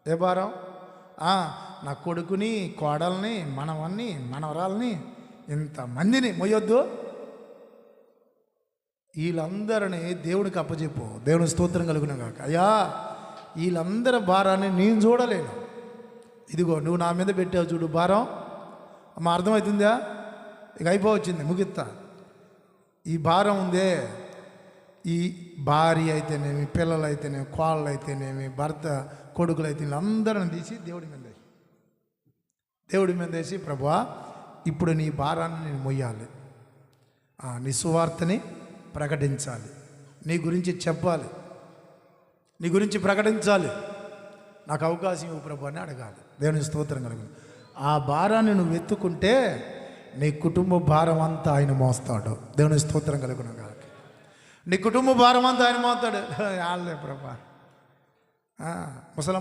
ఏ భారం? నా కొడుకుని, కోడల్ని, మనవన్ని, మనవరాల్ని, ఇంతమందిని మొయ్యొద్దు. వీళ్ళందరినీ దేవుడికి అప్పచెప్పు. దేవుని స్తోత్రం కలుగును గాక. అయ్యా, వీళ్ళందరి భారాన్ని నేను చూడలేను. ఇదిగో నువ్వు నా మీద పెట్టావు చూడు భారం. అమ్మ, అర్థమవుతుందా? ఇక అయిపోవచ్చింది, ముగిస్తా. ఈ భారం ఉందే, ఈ భార్య అయితేనేమి, పిల్లలు అయితేనేమి, కోళ్ళు అయితేనేమి, భర్త, కొడుకులు అయితే వీళ్ళందరిని తీసి దేవుడి మీద వేసి, ప్రభువా, ఇప్పుడు నీ భారాన్ని నేను మొయ్యాలి, నీ సువార్తని ప్రకటించాలి, నీ గురించి చెప్పాలి, నీ గురించి ప్రకటించాలి, నాకు అవకాశం ఇవ్వు ప్రభు అని అడగాలి. దేవుని స్తోత్రం కలుగును. ఆ భారాన్ని నువ్వు ఎత్తుకుంటే నీ కుటుంబ భారం అంతా ఆయన మోస్తాడు. దేవుని స్తోత్రం కలుగును గాక. నీ కుటుంబ భారం అంతా ఆయన మోస్తాడు. వాళ్ళే ప్రభా. ముసలమ్మ